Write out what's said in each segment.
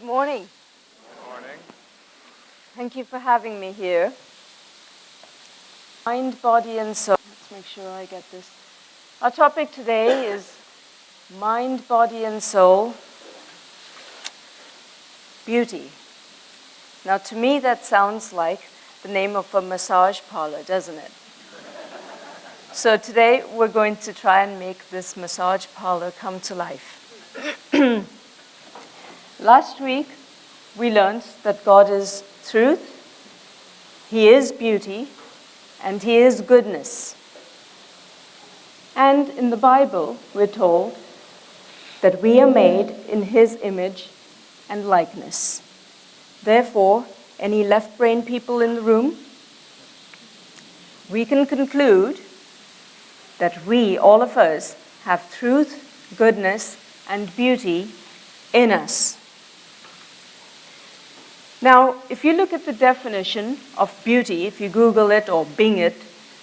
morning. Good morning. Thank you for having me here. Mind, body, and soul. Let's make sure I get this. Our topic today is mind, body, and soul. Beauty. Now, to me, that sounds like the name of a massage parlor, doesn't it? So today, we're going to try and make this massage parlor come to life. Last week, we learned that God is truth, He is beauty, and He is goodness. And in the Bible, we're told that we are made in His image and likeness. Therefore, any left-brain people in the room, we can conclude that we, all of us, have truth, goodness, and beauty in us. Now, if you look at the definition of beauty, if you Google it or Bing it,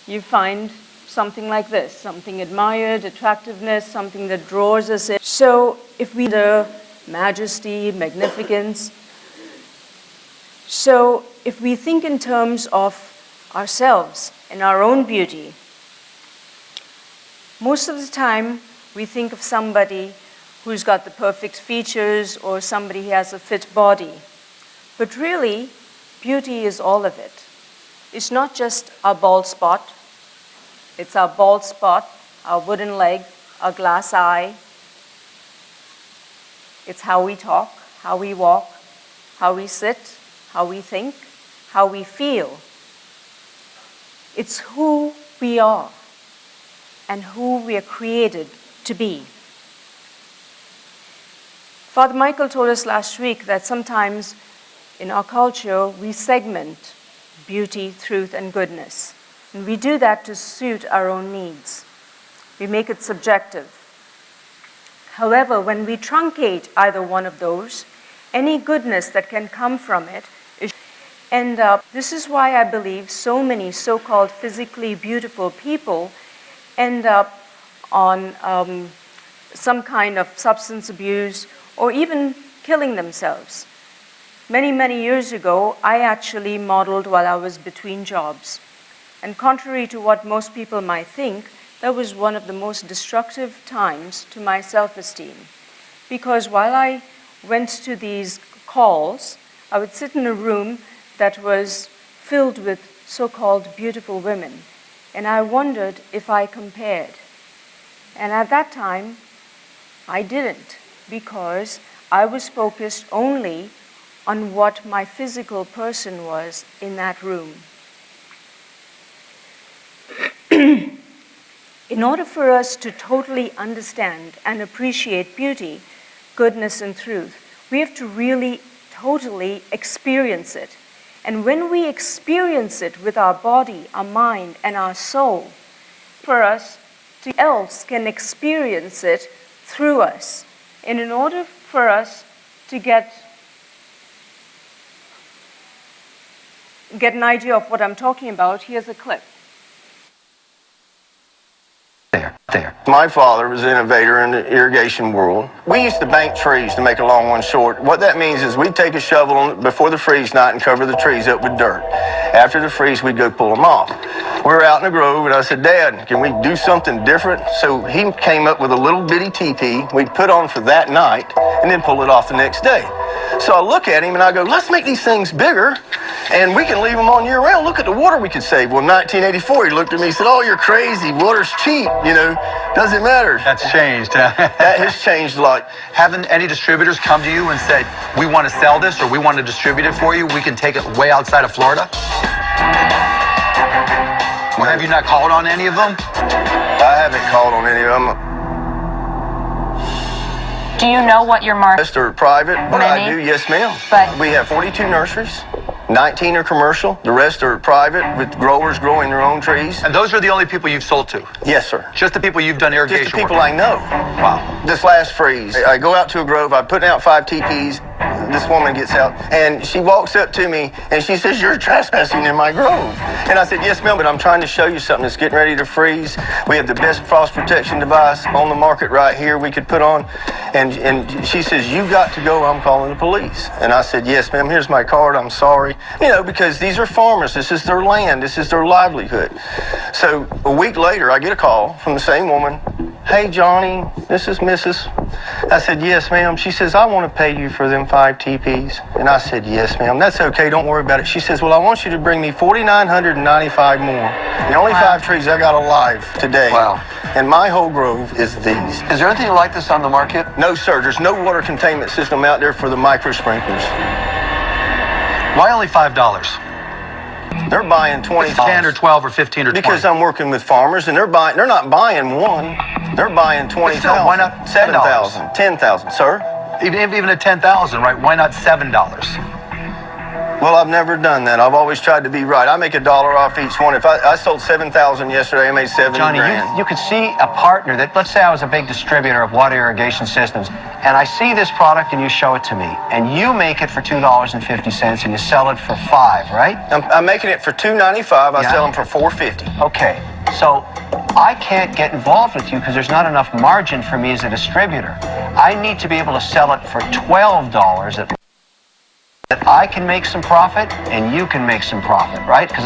you find something like this: something admired, attractiveness, something that draws us in. So if we the majesty, magnificence, so if we think in terms of ourselves and our own beauty, most of the time we think of somebody who's got the perfect features or somebody who has a fit body. But really, beauty is all of it. It's not just our bald spot. It's our bald spot, our wooden leg, our glass eye. It's how we talk, how we walk, how we sit, how we think, how we feel. It's who we are and who we are created to be. Father Michael told us last week that sometimes in our culture we segment beauty, truth, and goodness. And we do that to suit our own needs. We make it subjective. However, when we truncate either one of those, any goodness that can come from it is end up. This is why I believe so many so-called physically beautiful people end up on some kind of substance abuse or even killing themselves. Many, many years ago, I actually modeled while I was between jobs. And contrary to what most people might think, that was one of the most destructive times to my self-esteem. Because while I went to these calls, I would sit in a room that was filled with so-called beautiful women. And I wondered if I compared. And at that time, I didn't, because I was focused only on what my physical person was in that room. In order for us to totally understand and appreciate beauty, goodness, and truth, we have to really totally experience it. And when we experience it with our body, our mind, and our soul, for us, else can experience it through us. And in order for us to get an idea of what I'm talking about, here's a clip. There. My father was an innovator in the irrigation world. We used to bank trees, to make a long one short. What that means is we'd take a shovel before the freeze night and cover the trees up with dirt. After the freeze, we'd go pull them off. We were out in the grove, and I said, "Dad, can we do something different?" So he came up with a little bitty teepee we'd put on for that night and then pull it off the next day. So I look at him and I go, "Let's make these things bigger and we can leave them on year-round. Look at the water we could save." Well, in 1984, he looked at me and said, "Oh, you're crazy. Water's cheap, doesn't matter." That's changed, huh? That has changed a lot. Haven't any distributors come to you and said, "We want to sell this," or "We want to distribute it for you. We can take it way outside of Florida"? Well, have you not called on any of them? I haven't called on any of them. Do you know what your market? Rest are private. What I Many? do, yes, ma'am. But we have 42 nurseries. 19 are commercial. The rest are private, with growers growing their own trees. And those are the only people you've sold to? Yes, sir. Just the people you've done irrigation Just the people work I know. Wow. This last freeze, I go out to a grove. I'm putting out 5 teepees. this woman gets out, and she walks up to me, and she says, "You're trespassing in my grove." And I said, "Yes, ma'am, but I'm trying to show you something that's getting ready to freeze. We have the best frost protection device on the market right here we could put on." And she says, "You got to go. I'm calling the police." And I said, "Yes, ma'am, here's my card. I'm sorry." You know, because these are farmers. This is their land. This is their livelihood. So a week later, I get a call from the same woman. "Hey, Johnny, this is Mrs." I said, "Yes, ma'am." She says, "I want to pay you for them 5 TPs. And I said, "Yes, ma'am. That's okay. Don't worry about it." She says, "Well, I want you to bring me 4,995 more. The only 5 trees I got alive today. Wow. And my whole grove is these." Is there anything like this on the market? No, sir. There's no water containment system out there for the micro sprinklers. Why only $5? They're buying 20. 10 or 12 or 15 or 20. Because I'm working with farmers, and they're not buying one. They're buying 20,000. Still, why not $7,000, $10,000, sir? Even at 10,000, right? Why not $7? Well, I've never done that. I've always tried to be right. I make $1 off each one. If I sold 7,000 yesterday, I made 7 Johnny, grand. you could see a partner that, let's say I was a big distributor of water irrigation systems, and I see this product and you show it to me, and you make it for $2.50 and you sell it for $5, right? I'm making it for $2.95. I Yeah. sell them for $4.50. Okay, so I can't get involved with you because there's not enough margin for me as a distributor. I need to be able to sell it for $12 that I can make some profit and you can make some profit, right? Because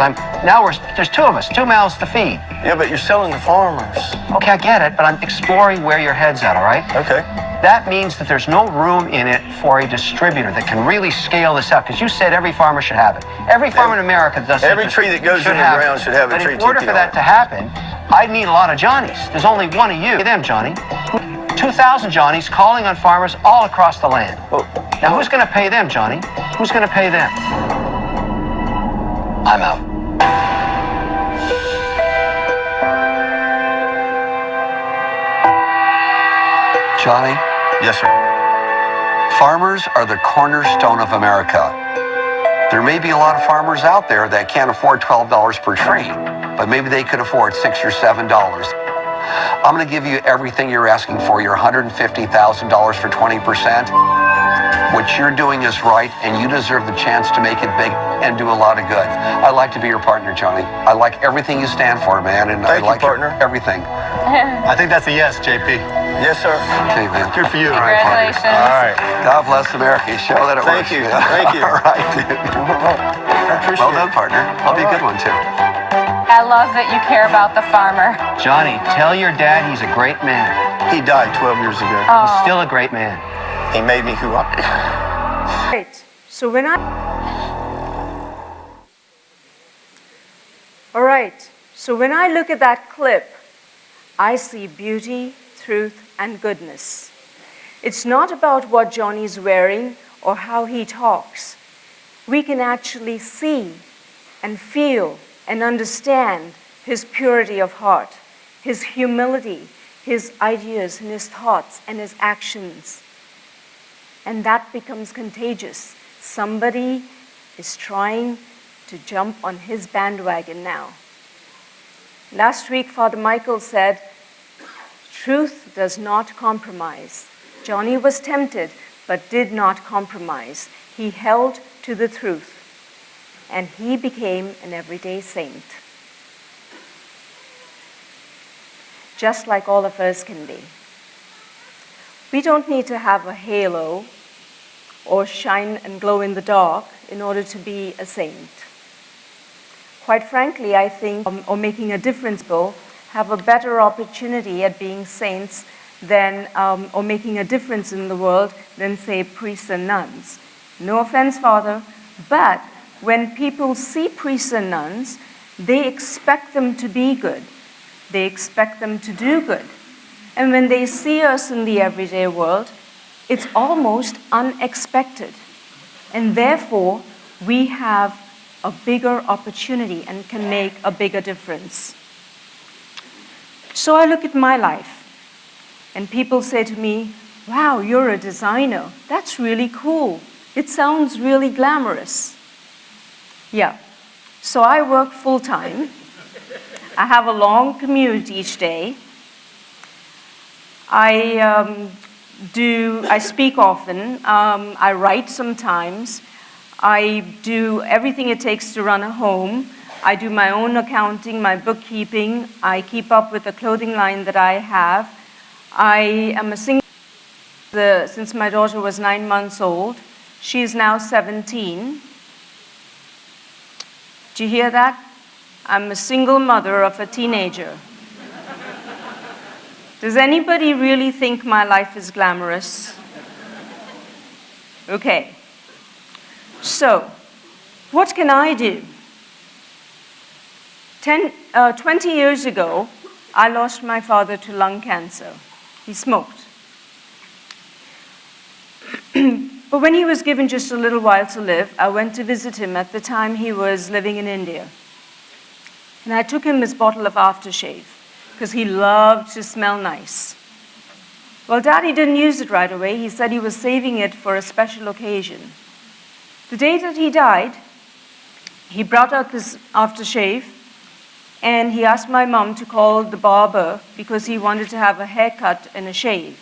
there's 2 of us, 2 mouths to feed. Yeah, but you're selling to farmers. Okay, I get it, but I'm exploring where your head's at, all right? Okay. That means that there's no room in it for a distributor that can really scale this up, because you said every farmer should have it. Every farmer in America does. Every tree that goes in the ground should have a tree But in order TP for on that it. to happen, I'd need a lot of Johnnies. There's only one of you. Them, Johnny. 2,000 Johnnies calling on farmers all across the land. Now, who's going to pay them, Johnny? Who's going to pay them? I'm out. Johnny, Yes, sir. farmers are the cornerstone of America. There may be a lot of farmers out there that can't afford $12 per tree, but maybe they could afford $6 or $7. I'm going to give you everything you're asking for. Your $150,000 for 20%. What you're doing is right, and you deserve the chance to make it big and do a lot of good. I'd like to be your partner, Johnny. I like everything you stand for, man, and I Thank you, like partner. everything. I think that's a yes, JP. Yes, sir. Okay, man. Good for you. All right, partner. Congratulations. All right. God bless America. Show that it Thank works. you. Thank you. All right, dude. I appreciate Well done, it. partner. I'll be a good one, too. I love that you care about the farmer. Johnny, tell your dad he's a great man. He died 12 years ago. He's still a great man. He made me who I am. Right. So when I All right. So when I look at that clip, I see beauty, truth, and goodness. It's not about what Johnny's wearing or how he talks. We can actually see and feel and understand his purity of heart, his humility, his ideas and his thoughts and his actions. And that becomes contagious. Somebody is trying to jump on his bandwagon now. Last week, Father Michael said, truth does not compromise. Johnny was tempted, but did not compromise. He held to the truth, and he became an everyday saint. Just like all of us can be. We don't need to have a halo or shine and glow in the dark in order to be a saint. Quite frankly, I think, or making a difference will have a better opportunity at being saints than, or making a difference in the world than, say, priests and nuns. No offense, Father, but when people see priests and nuns, they expect them to be good. They expect them to do good. And when they see us in the everyday world, it's almost unexpected. And therefore, we have a bigger opportunity and can make a bigger difference. So I look at my life, and people say to me, wow, you're a designer. That's really cool. It sounds really glamorous. Yeah. So I work full-time. I have a long commute each day. I I speak often, I write sometimes, I do everything it takes to run a home. I do my own accounting, my bookkeeping. I keep up with the clothing line that I have. I am a single since my daughter was 9 months old. She is now 17. Do you hear that? I'm a single mother of a teenager. Does anybody really think my life is glamorous? Okay. So, what can I do? 20 years ago, I lost my father to lung cancer. He smoked. But when he was given just a little while to live, I went to visit him. At the time, he was living in India. And I took him his bottle of aftershave, because he loved to smell nice. Well, Daddy didn't use it right away. He said he was saving it for a special occasion. The day that he died, he brought out this aftershave, and he asked my mom to call the barber because he wanted to have a haircut and a shave.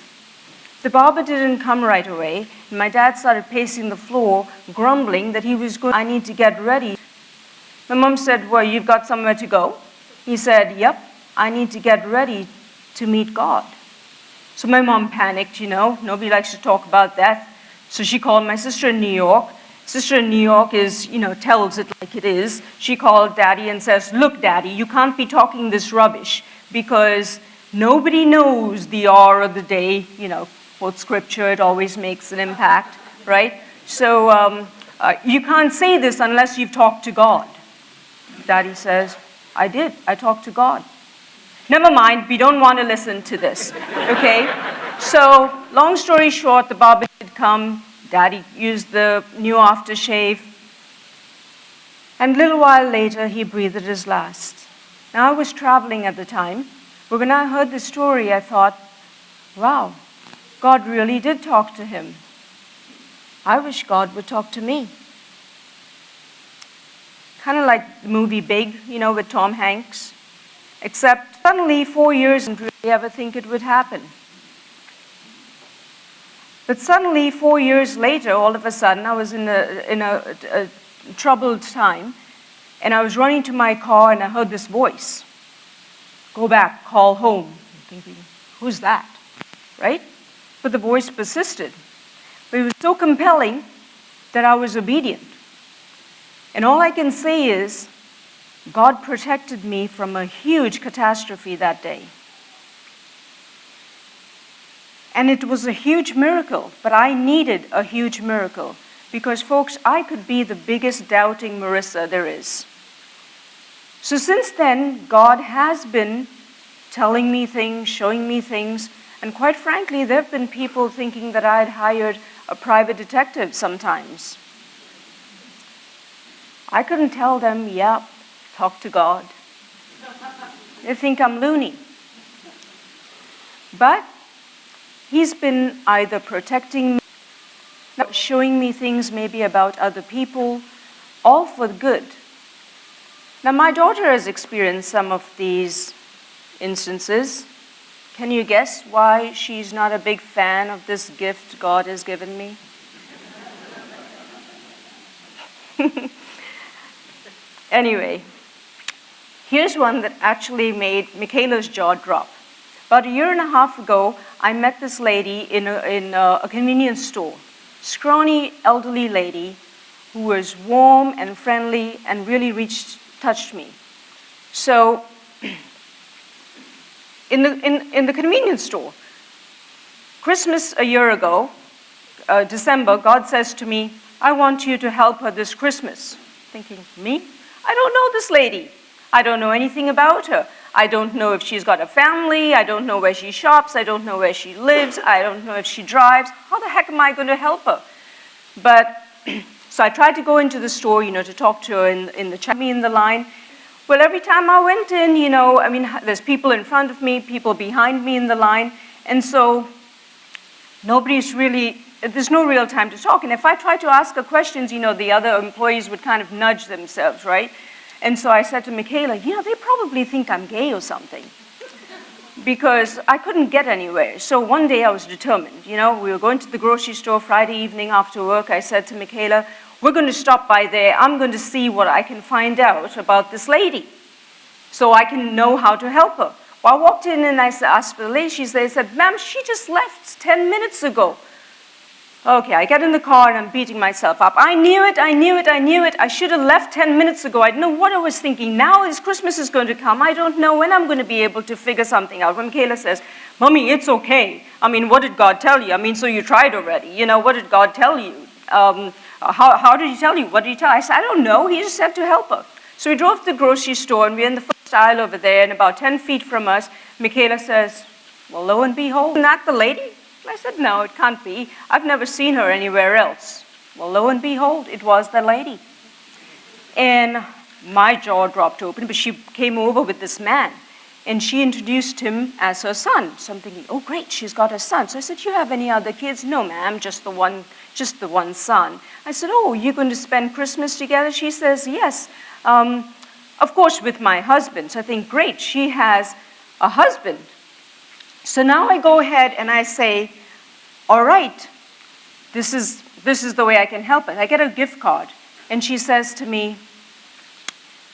The barber didn't come right away, and my dad started pacing the floor, grumbling that he was going, I need to get ready. My mom said, well, you've got somewhere to go? He said, yep, I need to get ready to meet God. So my mom panicked, nobody likes to talk about that. So she called my sister in New York. Sister in New York is, tells it like it is. She called Daddy and says, look, Daddy, you can't be talking this rubbish because nobody knows the hour of the day, quote scripture, it always makes an impact, right? So you can't say this unless you've talked to God. Daddy says, I did, I talked to God. Never mind, we don't want to listen to this, okay? So, long story short, the barber did come. Daddy used the new aftershave. And a little while later, he breathed his last. Now, I was traveling at the time, but when I heard the story, I thought, wow, God really did talk to him. I wish God would talk to me. Kind of like the movie Big, with Tom Hanks. Except suddenly 4 years didn't really ever think it would happen. But suddenly 4 years later, all of a sudden, I was in a troubled time, and I was running to my car and I heard this voice. Go back, call home. I'm thinking, who's that? Right? But the voice persisted. But it was so compelling that I was obedient. And all I can say is, God protected me from a huge catastrophe that day. And it was a huge miracle, but I needed a huge miracle. Because, folks, I could be the biggest doubting Marisa there is. So since then, God has been telling me things, showing me things, and quite frankly, there have been people thinking that I had hired a private detective sometimes. I couldn't tell them, yep, talk to God. They think I'm loony. But He's been either protecting me, showing me things maybe about other people, all for good. Now, my daughter has experienced some of these instances. Can you guess why she's not a big fan of this gift God has given me? Anyway, here's one that actually made Michaela's jaw drop. About a year and a half ago, I met this lady in a convenience store. Scrawny, elderly lady who was warm and friendly and really touched me. So, in the convenience store, Christmas a year ago, December, God says to me, I want you to help her this Christmas. Thinking, me? I don't know this lady. I don't know anything about her. I don't know if she's got a family. I don't know where she shops. I don't know where she lives. I don't know if she drives. How the heck am I going to help her? But, so I tried to go into the store, to talk to her in the chat, me in the line. Well, every time I went in, there's people in front of me, people behind me in the line. And so there's no real time to talk. And if I try to ask her questions, the other employees would kind of nudge themselves, right? And so I said to Michaela, they probably think I'm gay or something. because I couldn't get anywhere. So one day I was determined. You know, we were going to the grocery store Friday evening after work. I said to Michaela, we're going to stop by there. I'm going to see what I can find out about this lady so I can know how to help her. Well, I walked in and I asked for the lady. She said, ma'am, she just left 10 minutes ago. Okay, I get in the car and I'm beating myself up. I knew it. I should have left 10 minutes ago. I didn't know what I was thinking. Now as Christmas is going to come, I don't know when I'm going to be able to figure something out. When Michaela says, Mommy, it's okay. I mean, what did God tell you? I mean, so you tried already. You know, what did God tell you? How did he tell you? What did he tell you? I said, I don't know. He just said to help her. So we drove to the grocery store and we're in the first aisle over there, and about 10 feet from us, Michaela says, well, lo and behold, isn't that the lady? I said, no, it can't be. I've never seen her anywhere else. Well, lo and behold, it was the lady. And my jaw dropped open, but she came over with this man, and she introduced him as her son. So I'm thinking, oh, great, she's got a son. So I said, you have any other kids? No, ma'am, just the one son. I said, oh, you're going to spend Christmas together? She says, yes, of course, with my husband. So I think, great, she has a husband. So now I go ahead and I say, all right, this is the way I can help it. I get a gift card. And she says to me,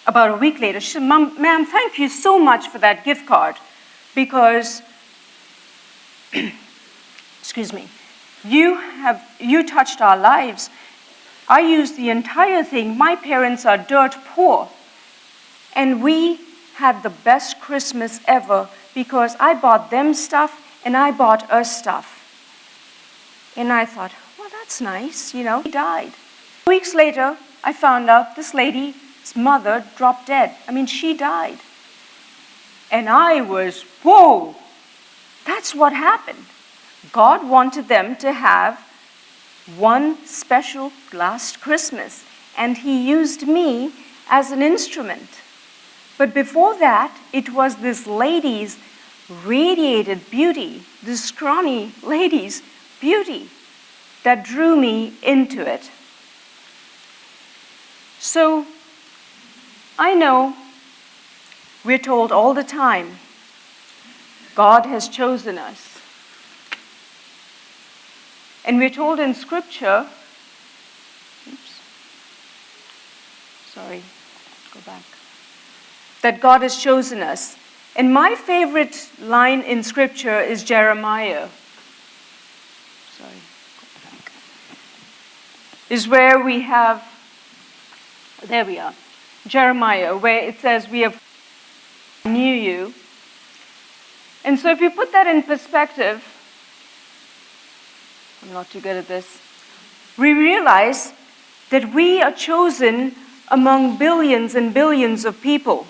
about a week later, she said, ma'am, thank you so much for that gift card, because, excuse me, you touched our lives. I used the entire thing. My parents are dirt poor. And we had the best Christmas ever, because I bought them stuff and I bought us stuff. And I thought, well, that's nice, you know. He died. Weeks later, I found out this lady's mother dropped dead. I mean, she died. And I was, whoa, that's what happened. God wanted them to have one special last Christmas, and he used me as an instrument. But before that, it was this lady's radiated beauty, this scrawny lady's beauty, that drew me into it. So I know we're told all the time, God has chosen us. And we're told in Scripture, go back, that God has chosen us. And my favorite line in Scripture is Jeremiah. Is where we have, there we are, Jeremiah, where it says, we have knew you. And so if you put that in perspective, I'm not too good at this, we realize that we are chosen among billions and billions of people.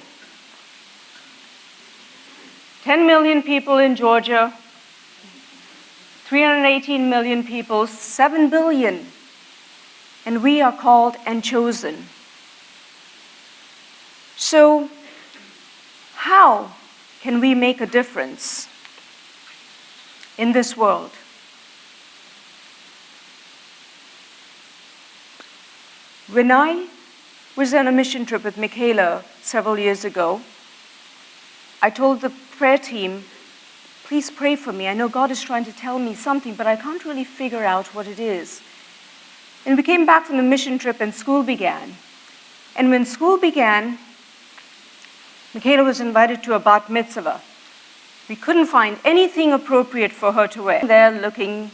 10 million people in Georgia, 318 million people, 7 billion. And we are called and chosen. So, how can we make a difference in this world? When I was on a mission trip with Michaela several years ago, I told the prayer team, please pray for me. I know God is trying to tell me something, but I can't really figure out what it is. And we came back from the mission trip and school began. And when school began, Michaela was invited to a bat mitzvah. We couldn't find anything appropriate for her to wear. There looking,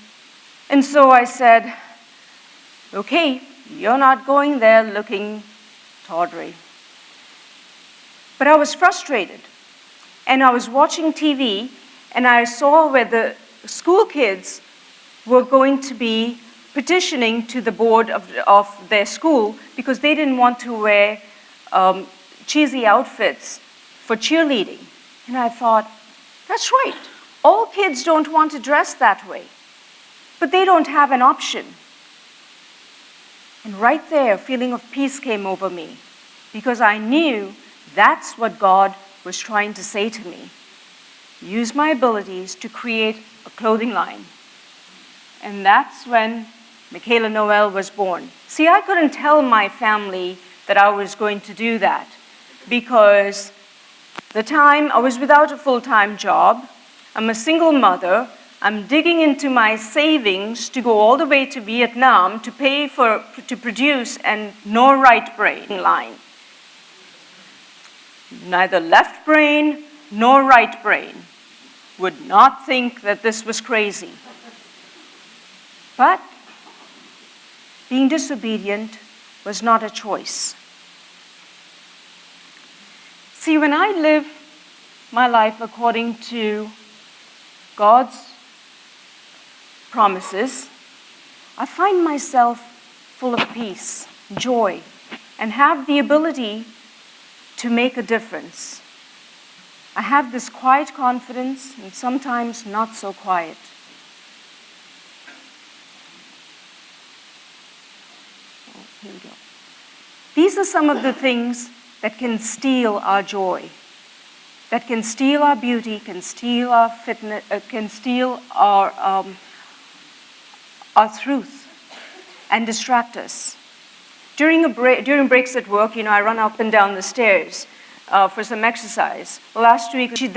and so I said, okay, you're not going there looking tawdry. But I was frustrated. And I was watching TV, and I saw where the school kids were going to be petitioning to the board of their school because they didn't want to wear cheesy outfits for cheerleading. And I thought, that's right. All kids don't want to dress that way, but they don't have an option. And right there, a feeling of peace came over me because I knew that's what God was trying to say to me. Use my abilities to create a clothing line. And that's when Michaela Noel was born. See, I couldn't tell my family that I was going to do that because the time I was without a full-time job. I'm a single mother. I'm digging into my savings to go all the way to Vietnam to to produce a no right brain line. Neither left brain nor right brain would not think that this was crazy. But being disobedient was not a choice. See, when I live my life according to God's promises, I find myself full of peace, joy, and have the ability to make a difference. I have this quiet confidence and sometimes not so quiet. Here we go. These are some of the things that can steal our joy, that can steal our beauty, can steal our fitness, can steal our truth and distract us. During breaks at work, I run up and down the stairs for some exercise. Last week, she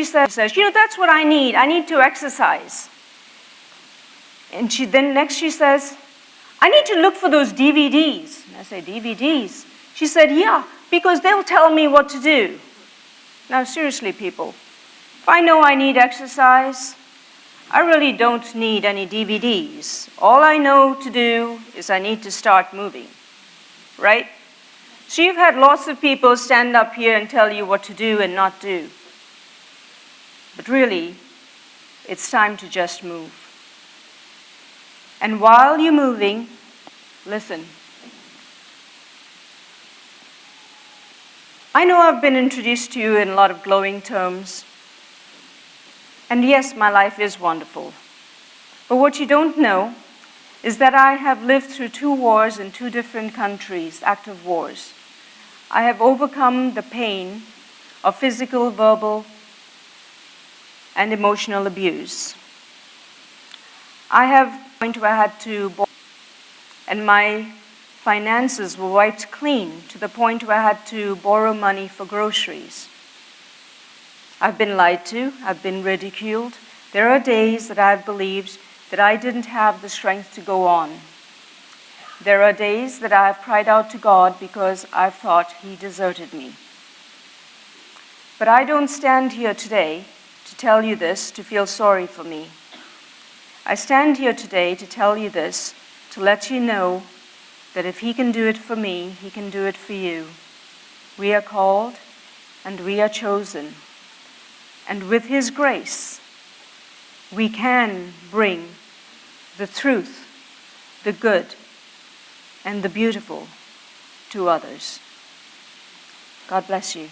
says, that's what I need. I need to exercise. And she says, I need to look for those DVDs. And I say, DVDs? She said, yeah, because they'll tell me what to do. Now, seriously, people, if I know I need exercise, I really don't need any DVDs. All I know to do is I need to start moving, right? So you've had lots of people stand up here and tell you what to do and not do. But really, it's time to just move. And while you're moving, listen. I know I've been introduced to you in a lot of glowing terms. And yes, my life is wonderful. But what you don't know is that I have lived through 2 wars in 2 different countries, active wars. I have overcome the pain of physical, verbal, and emotional abuse. I have a point where I had to borrow, and my finances were wiped clean to the point where I had to borrow money for groceries. I've been lied to, I've been ridiculed. There are days that I've believed that I didn't have the strength to go on. There are days that I've cried out to God because I thought He deserted me. But I don't stand here today to tell you this to feel sorry for me. I stand here today to tell you this, to let you know that if He can do it for me, He can do it for you. We are called and we are chosen. And with His grace, we can bring the truth, the good, and the beautiful to others. God bless you.